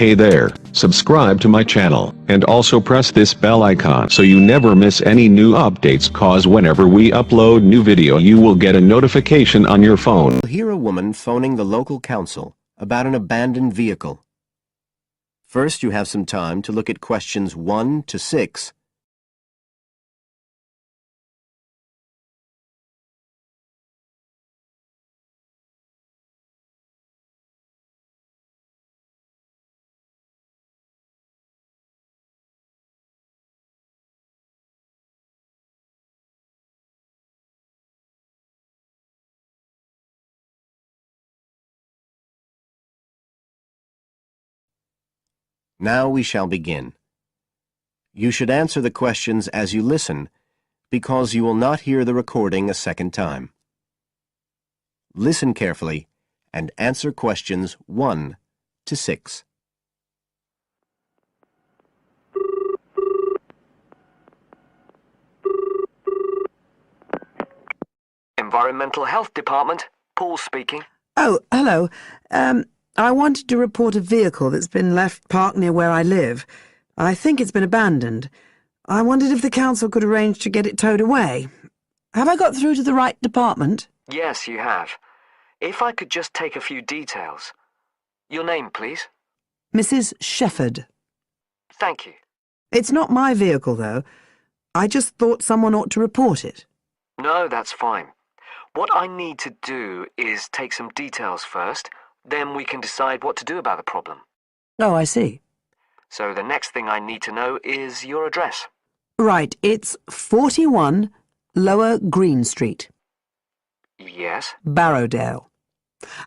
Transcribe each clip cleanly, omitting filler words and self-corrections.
Hey there, subscribe to my channel, and also press this bell icon so you never miss any new updates, cause whenever we upload new video you will get a notification on your phone. You'll hear a woman phoning the local council about an abandoned vehicle. First, you have some time to look at questions 1 to 6. Now we shall begin. You should answer the questions as you listen, because you will not hear the recording a second time. Listen carefully and answer questions 1 to 6. Environmental Health Department, Paul speaking. Oh, hello. I wanted to report a vehicle that's been left parked near where I live. I think it's been abandoned. I wondered if the council could arrange to get it towed away. Have I got through to the right department? Yes, you have. If I could just take a few details. Your name, please? Mrs. Shepherd. Thank you. It's not my vehicle, though. I just thought someone ought to report it. No, that's fine. What I need to do is take some details first, then we can decide what to do about the problem. Oh, I see. So the next thing I need to know is your address. Right, it's 41 Lower Green Street, Yes? Barrowdale.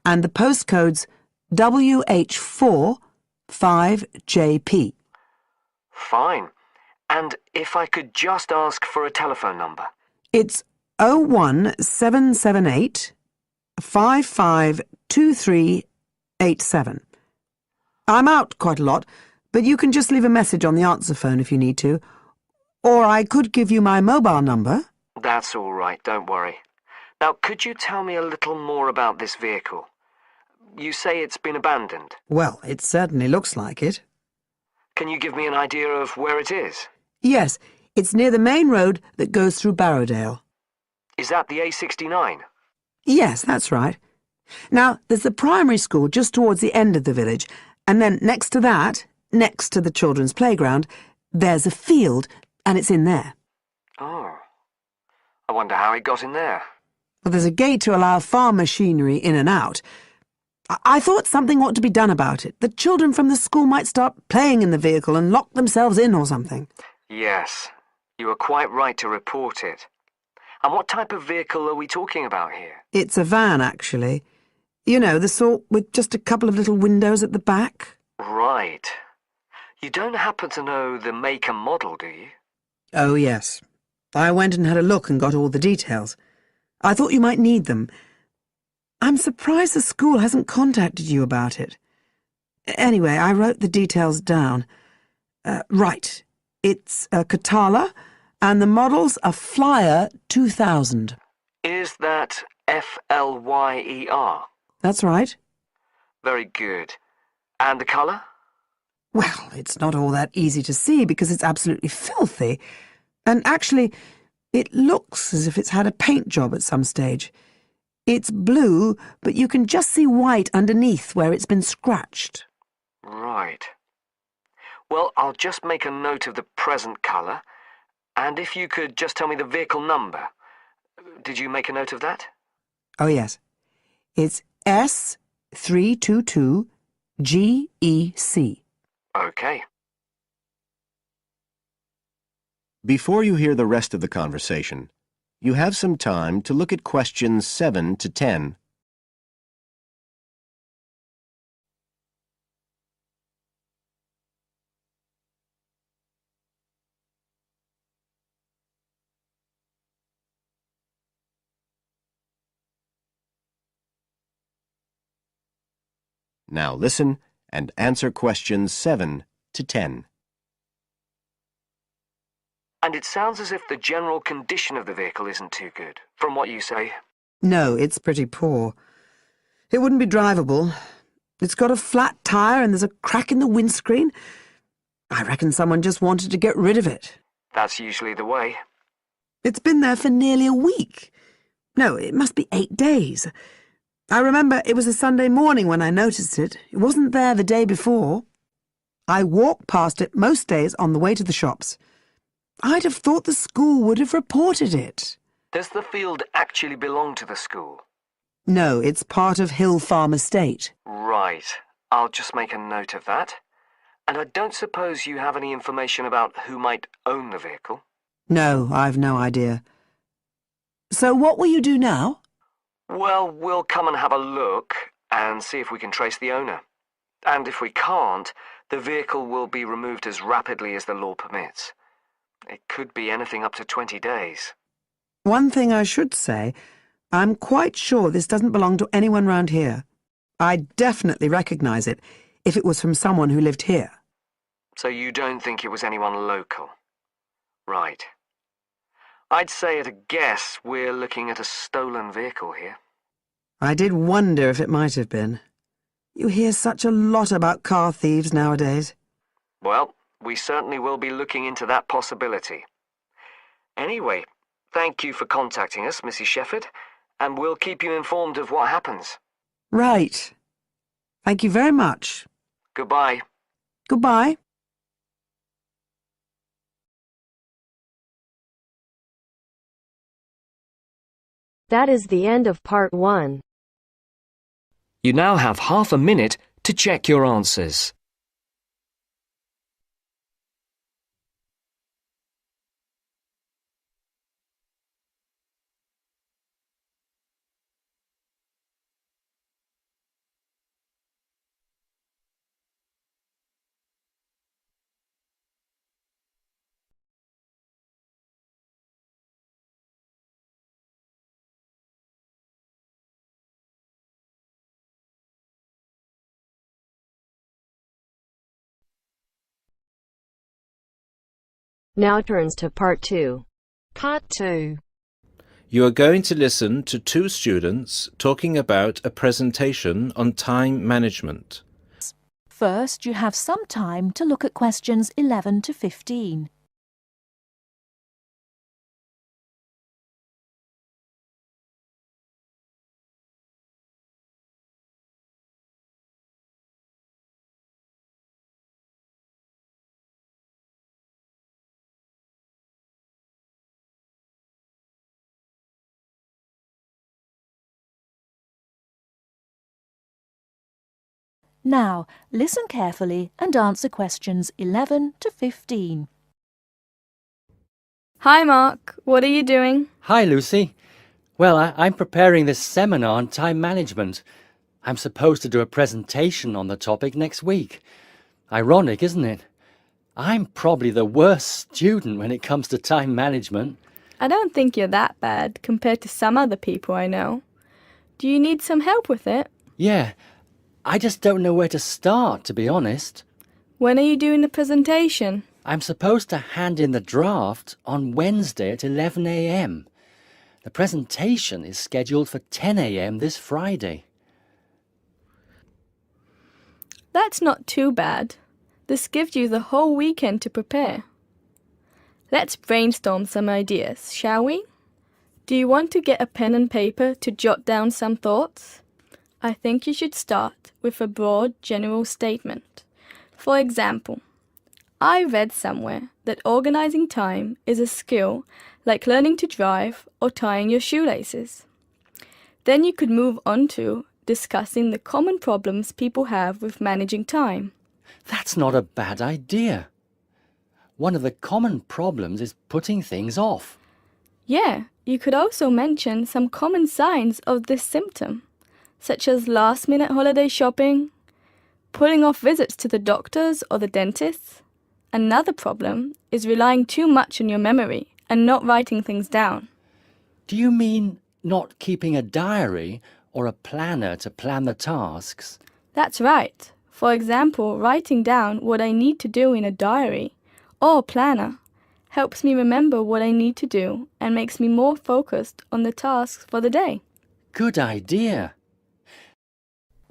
And the postcode's WH4 5JP. Fine. And if I could just ask for a telephone number. It's 01778 552387. I'm out quite a lot, but you can just leave a message on the answer phone if you need to. Or I could give you my mobile number. That's all right, don't worry. Now, could you tell me a little more about this vehicle? You say it's been abandoned. Well, it certainly looks like it. Can you give me an idea of where it is? Yes, it's near the main road that goes through Barrowdale. Is that the A69? Yes, that's right. Now, there's the primary school just towards the end of the village, and then next to that, next to the children's playground, there's a field, and it's in there. Oh. I wonder how it got in there. Well, there's a gate to allow farm machinery in and out. I thought something ought to be done about it. The children from the school might start playing in the vehicle and lock themselves in or something. Yes, you are quite right to report it. And what type of vehicle are we talking about here? It's a van, actually. You know, the sort with just a couple of little windows at the back. Right. You don't happen to know the make and model, do you? Oh, yes. I went and had a look and got all the details. I thought you might need them. I'm surprised the school hasn't contacted you about it. Anyway, I wrote the details down. Right. It's a Catala, and the model's a Flyer 2000. Is that Flyer? That's right. Very good. And the colour? Well, it's not all that easy to see because it's absolutely filthy. And actually, it looks as if it's had a paint job at some stage. It's blue, but you can just see white underneath where it's been scratched. Right. Well, I'll just make a note of the present colour. And if you could just tell me the vehicle number. Did you make a note of that? Oh, yes. It's S322GEC. Okay. Before you hear the rest of the conversation, you have some time to look at questions 7 to 10. Now listen and answer questions 7 to 10. And it sounds as if the general condition of the vehicle isn't too good, from what you say. No, it's pretty poor. It wouldn't be drivable. It's got a flat tire and there's a crack in the windscreen. I reckon someone just wanted to get rid of it. That's usually the way. It's been there for nearly a week. No, it must be 8 days. I remember it was a Sunday morning when I noticed it. It wasn't there the day before. I walk past it most days on the way to the shops. I'd have thought the school would have reported it. Does the field actually belong to the school? No, it's part of Hill Farm Estate. Right. I'll just make a note of that. And I don't suppose you have any information about who might own the vehicle? No, I've no idea. So what will you do now? Well, we'll come and have a look and see if we can trace the owner. And if we can't, the vehicle will be removed as rapidly as the law permits. It could be anything up to 20 days. One thing I should say, I'm quite sure this doesn't belong to anyone round here. I'd definitely recognise it if it was from someone who lived here. So you don't think it was anyone local? Right. I'd say at a guess we're looking at a stolen vehicle here. I did wonder if it might have been. You hear such a lot about car thieves nowadays. Well, we certainly will be looking into that possibility. Anyway, thank you for contacting us, Mrs. Shefford, and we'll keep you informed of what happens. Right. Thank you very much. Goodbye. Goodbye. That is the end of part 1. You now have half a minute to check your answers. Now turns to part 2. Part 2. You are going to listen to 2 students talking about a presentation on time management. First, you have some time to look at questions 11 to 15. Now, listen carefully and answer questions 11 to 15. Hi Mark, what are you doing? Hi Lucy. Well, I'm preparing this seminar on time management. I'm supposed to do a presentation on the topic next week. Ironic, isn't it? I'm probably the worst student when it comes to time management. I don't think you're that bad compared to some other people I know. Do you need some help with it? Yeah, I just don't know where to start, to be honest. When are you doing the presentation? I'm supposed to hand in the draft on Wednesday at 11 a.m. The presentation is scheduled for 10 a.m. this Friday. That's not too bad. This gives you the whole weekend to prepare. Let's brainstorm some ideas, shall we? Do you want to get a pen and paper to jot down some thoughts? I think you should start with a broad general statement. For example, I read somewhere that organizing time is a skill like learning to drive or tying your shoelaces. Then you could move on to discussing the common problems people have with managing time. That's not a bad idea. One of the common problems is putting things off. Yeah, you could also mention some common signs of this symptom, such as last-minute holiday shopping, putting off visits to the doctors or the dentist. Another problem is relying too much on your memory and not writing things down. Do you mean not keeping a diary or a planner to plan the tasks? That's right. For example, writing down what I need to do in a diary or planner helps me remember what I need to do and makes me more focused on the tasks for the day. Good idea.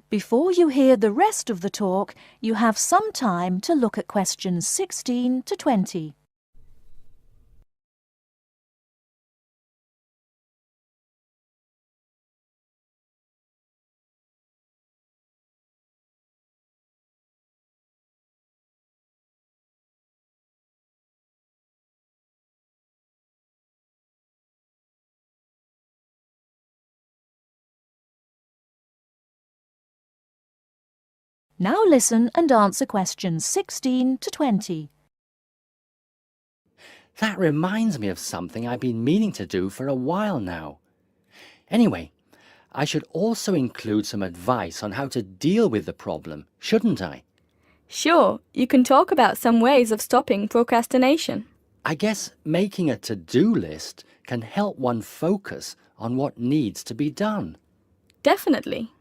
Before you hear the rest of the talk, you have some time to look at questions 16 to 20. Now listen and answer questions 16 to 20. That reminds me of something I've been meaning to do for a while now. Anyway, I should also include some advice on how to deal with the problem, shouldn't I? Sure, you can talk about some ways of stopping procrastination. I guess making a to-do list can help one focus on what needs to be done. Definitely.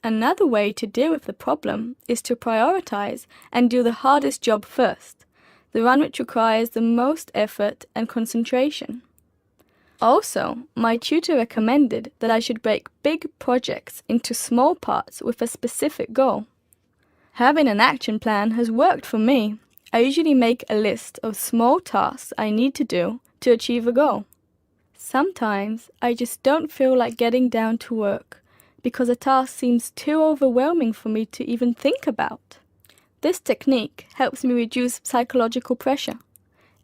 Another way to deal with the problem is to prioritize and do the hardest job first, the one which requires the most effort and concentration. Also, my tutor recommended that I should break big projects into small parts with a specific goal. Having an action plan has worked for me. I usually make a list of small tasks I need to do to achieve a goal. Sometimes I just don't feel like getting down to work because a task seems too overwhelming for me to even think about. This technique helps me reduce psychological pressure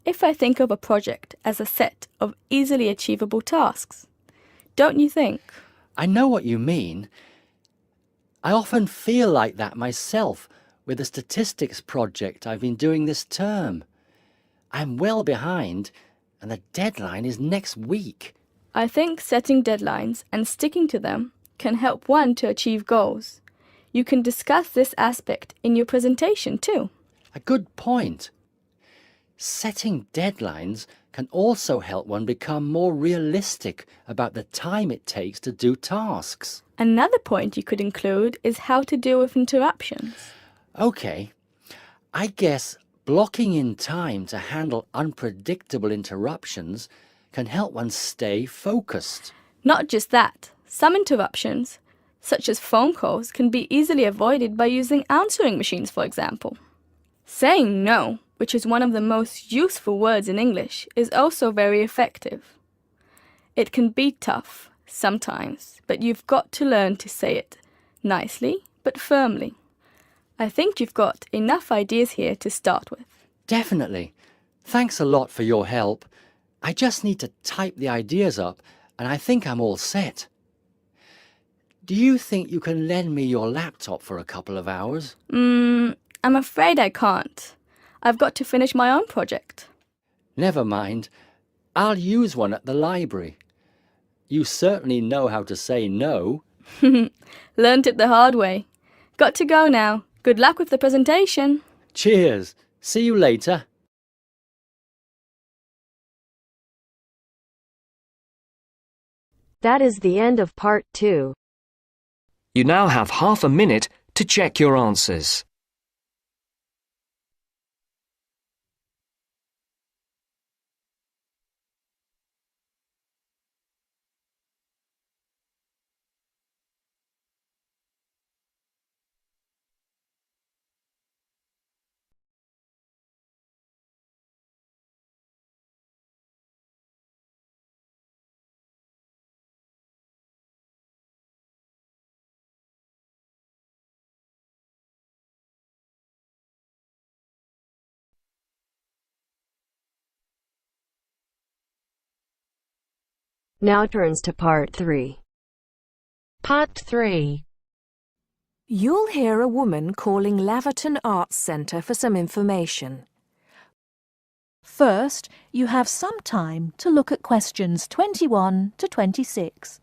if I think of a project as a set of easily achievable tasks. Don't you think? I know what you mean. I often feel like that myself with the statistics project I've been doing this term. I'm well behind and the deadline is next week. I think setting deadlines and sticking to them can help one to achieve goals. You can discuss this aspect in your presentation too. A good point. Setting deadlines can also help one become more realistic about the time it takes to do tasks. Another point you could include is how to deal with interruptions. Okay, I guess blocking in time to handle unpredictable interruptions can help one stay focused. Not just that, some interruptions, such as phone calls, can be easily avoided by using answering machines, for example. Saying no, which is one of the most useful words in English, is also very effective. It can be tough sometimes, but you've got to learn to say it nicely but firmly. I think you've got enough ideas here to start with. Definitely. Thanks a lot for your help. I just need to type the ideas up and I think I'm all set. Do you think you can lend me your laptop for a couple of hours? I'm afraid I can't. I've got to finish my own project. Never mind. I'll use one at the library. You certainly know how to say no. Learned it the hard way. Got to go now. Good luck with the presentation. Cheers. See you later. That is the end of part 2. You now have half a minute to check your answers. Now turns to part 3. Part 3. You'll hear a woman calling Laverton Arts Centre for some information. First, you have some time to look at questions 21 to 26.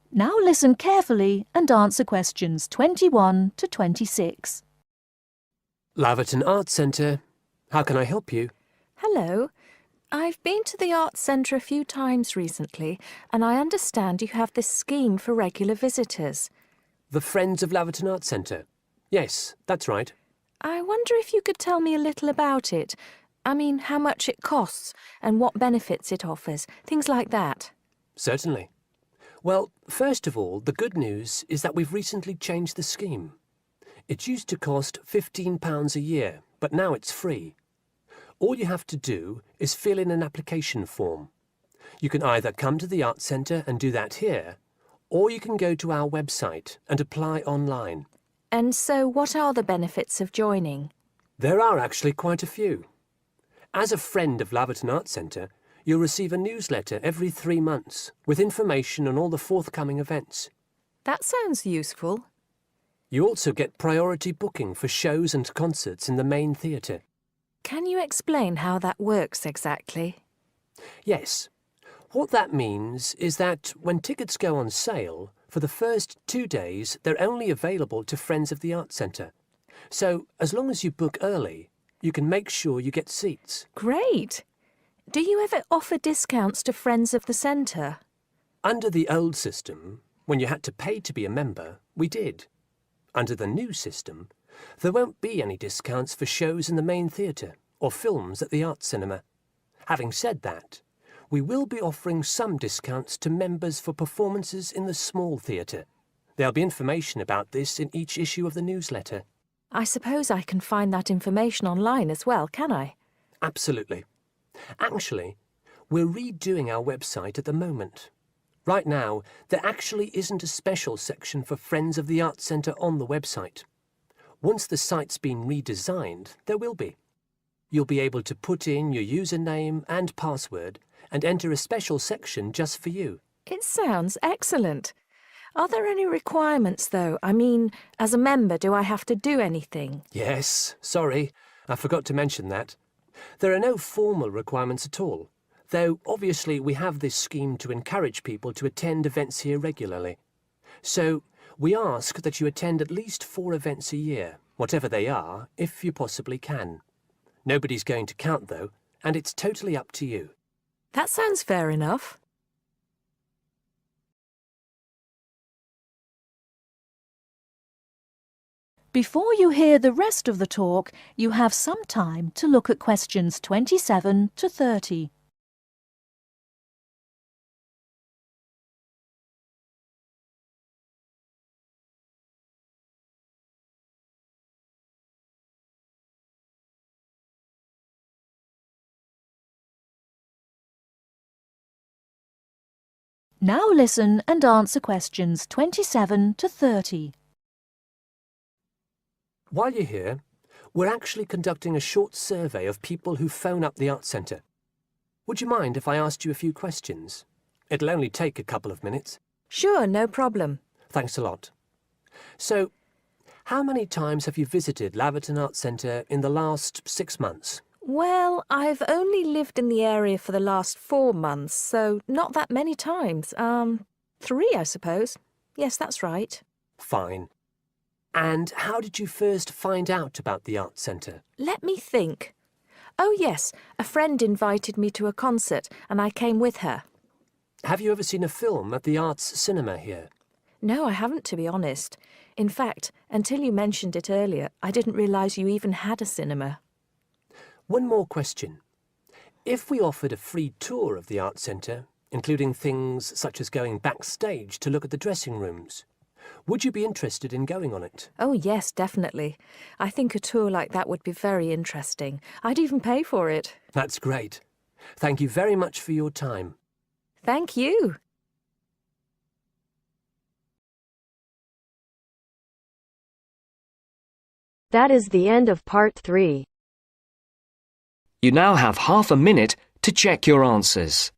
Now listen carefully and answer questions 21 to 26. Laverton Arts Centre. How can I help you? Hello. I've been to the Arts Centre a few times recently, and I understand you have this scheme for regular visitors. The Friends of Laverton Arts Centre. Yes, that's right. I wonder if you could tell me a little about it. I mean, how much it costs and what benefits it offers, things like that. Certainly. Well, first of all, the good news is that we've recently changed the scheme. It used to cost £15 a year, but now it's free. All you have to do is fill in an application form. You can either come to the Arts Centre and do that here, or you can go to our website and apply online. And so what are the benefits of joining? There are actually quite a few. As a friend of Laverton Arts Centre, you'll receive a newsletter every 3 months with information on all the forthcoming events. That sounds useful. You also get priority booking for shows and concerts in the main theatre. Can you explain how that works exactly? Yes. What that means is that when tickets go on sale, for the first 2 days they're only available to friends of the Arts Centre. So, as long as you book early, you can make sure you get seats. Great! Do you ever offer discounts to friends of the centre? Under the old system, when you had to pay to be a member, we did. Under the new system, there won't be any discounts for shows in the main theatre or films at the Arts Cinema. Having said that, we will be offering some discounts to members for performances in the small theatre. There'll be information about this in each issue of the newsletter. I suppose I can find that information online as well, can I? Absolutely. Actually, we're redoing our website at the moment. Right now, there actually isn't a special section for Friends of the Arts Centre on the website. Once the site's been redesigned, there will be. You'll be able to put in your username and password and enter a special section just for you. It sounds excellent. Are there any requirements, though? I mean, as a member, do I have to do anything? Yes, sorry, I forgot to mention that. There are no formal requirements at all, though obviously we have this scheme to encourage people to attend events here regularly. So, we ask that you attend at least 4 events a year, whatever they are, if you possibly can. Nobody's going to count, though, and it's totally up to you. That sounds fair enough. Before you hear the rest of the talk, you have some time to look at questions 27 to 30. Now listen and answer questions 27 to 30. While you're here, we're actually conducting a short survey of people who phone up the Arts Centre. Would you mind if I asked you a few questions? It'll only take a couple of minutes. Sure, no problem. Thanks a lot. So, how many times have you visited Laverton Arts Centre in the last 6 months? Well, I've only lived in the area for the last 4 months, so not that many times. 3, I suppose. Yes, that's right. Fine. And how did you first find out about the Arts Centre? Let me think. Oh, yes, a friend invited me to a concert, and I came with her. Have you ever seen a film at the Arts Cinema here? No, I haven't, to be honest. In fact, until you mentioned it earlier, I didn't realise you even had a cinema. One more question. If we offered a free tour of the Arts Centre, including things such as going backstage to look at the dressing rooms, would you be interested in going on it? Oh, yes, definitely. I think a tour like that would be very interesting. I'd even pay for it. That's great. Thank you very much for your time. Thank you. That is the end of part 3. You now have half a minute to check your answers.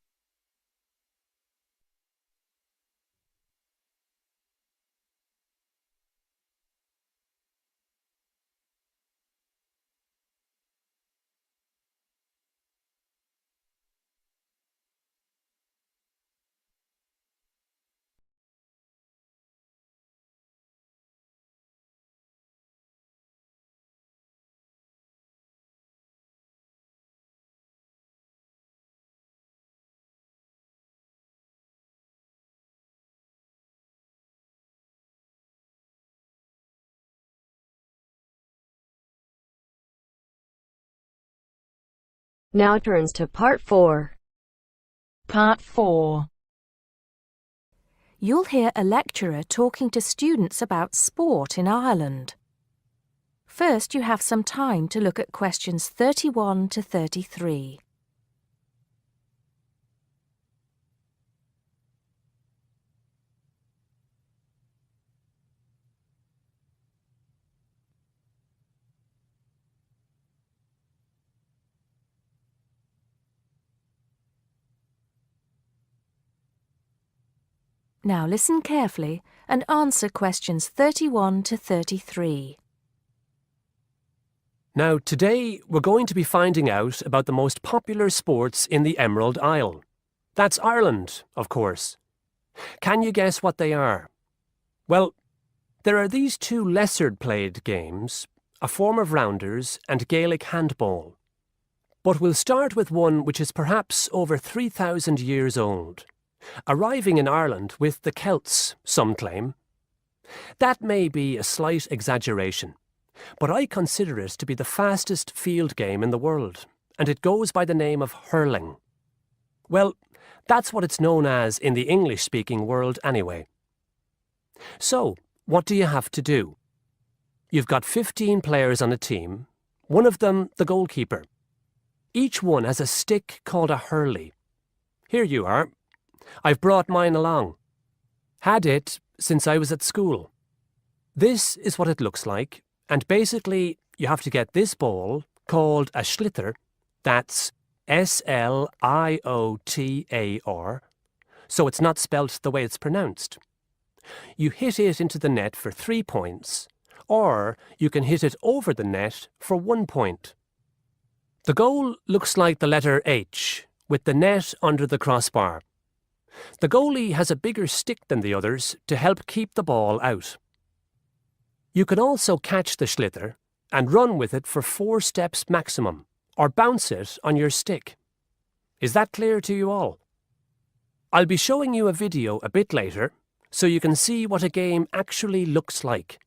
Now turns to Part 4. Part 4. You'll hear a lecturer talking to students about sport in Ireland. First, you have some time to look at questions 31 to 33. Now listen carefully and answer questions 31 to 33. Now, today we're going to be finding out about the most popular sports in the Emerald Isle. That's Ireland, of course. Can you guess what they are? Well, there are these two lesser-played games, a form of rounders and Gaelic handball. But we'll start with one which is perhaps over 3,000 years old, arriving in Ireland with the Celts, some claim. That may be a slight exaggeration, but I consider it to be the fastest field game in the world, and it goes by the name of hurling. Well, that's what it's known as in the English-speaking world anyway. So, what do you have to do? You've got 15 players on a team, one of them the goalkeeper. Each one has a stick called a hurley. Here you are. I've brought mine along. Had it since I was at school. This is what it looks like, and basically you have to get this ball, called a sliotar, that's S-L-I-O-T-A-R, so it's not spelt the way it's pronounced. You hit it into the net for 3 points, or you can hit it over the net for 1 point. The goal looks like the letter H, with the net under the crossbar. The goalie has a bigger stick than the others to help keep the ball out. You can also catch the sliotar and run with it for 4 steps maximum, or bounce it on your stick. Is that clear to you all? I'll be showing you a video a bit later, so you can see what a game actually looks like.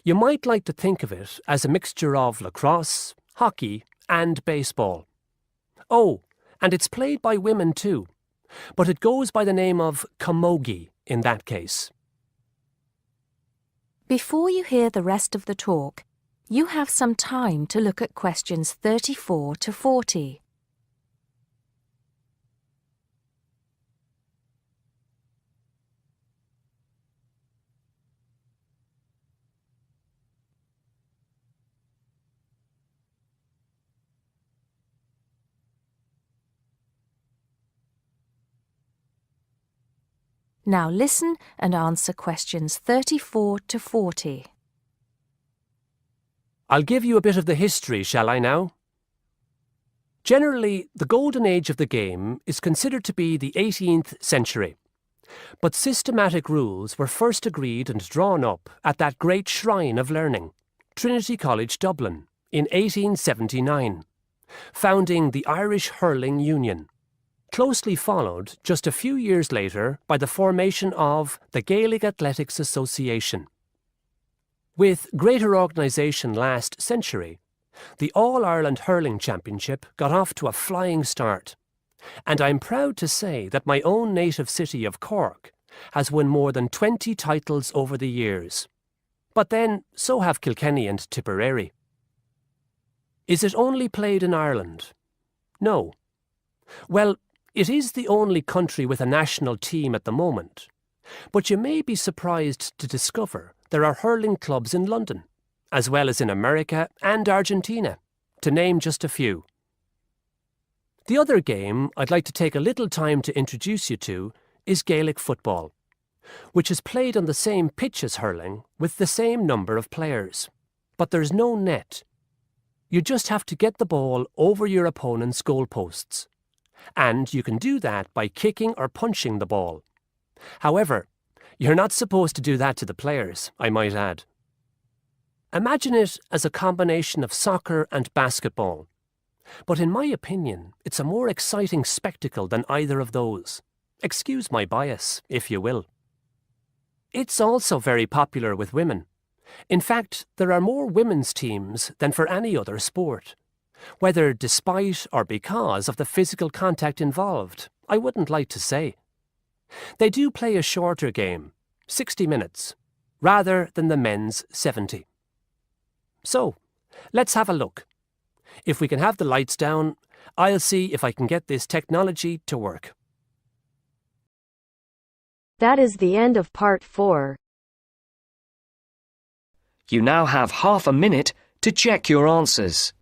You might like to think of it as a mixture of lacrosse, hockey, and baseball. Oh, and it's played by women too, but it goes by the name of camogie in that case. Before you hear the rest of the talk, you have some time to look at questions 34 to 40. Now listen and answer questions 34 to 40. I'll give you a bit of the history, shall I now? Generally, the golden age of the game is considered to be the 18th century. But systematic rules were first agreed and drawn up at that great shrine of learning, Trinity College Dublin, in 1879, founding the Irish Hurling Union, closely followed just a few years later by the formation of the Gaelic Athletics Association. With greater organisation last century, the All-Ireland Hurling Championship got off to a flying start, and I'm proud to say that my own native city of Cork has won more than 20 titles over the years. But then, so have Kilkenny and Tipperary. Is it only played in Ireland? No. Well, it is the only country with a national team at the moment, but you may be surprised to discover there are hurling clubs in London, as well as in America and Argentina, to name just a few. The other game I'd like to take a little time to introduce you to is Gaelic football, which is played on the same pitch as hurling with the same number of players, but there's no net. You just have to get the ball over your opponent's goalposts. And you can do that by kicking or punching the ball. However, you're not supposed to do that to the players, I might add. Imagine it as a combination of soccer and basketball. But in my opinion, it's a more exciting spectacle than either of those. Excuse my bias, if you will. It's also very popular with women. In fact, there are more women's teams than for any other sport. Whether despite or because of the physical contact involved, I wouldn't like to say. They do play a shorter game, 60 minutes, rather than the men's 70. So, let's have a look. If we can have the lights down, I'll see if I can get this technology to work. That is the end of part 4. You now have half a minute to check your answers.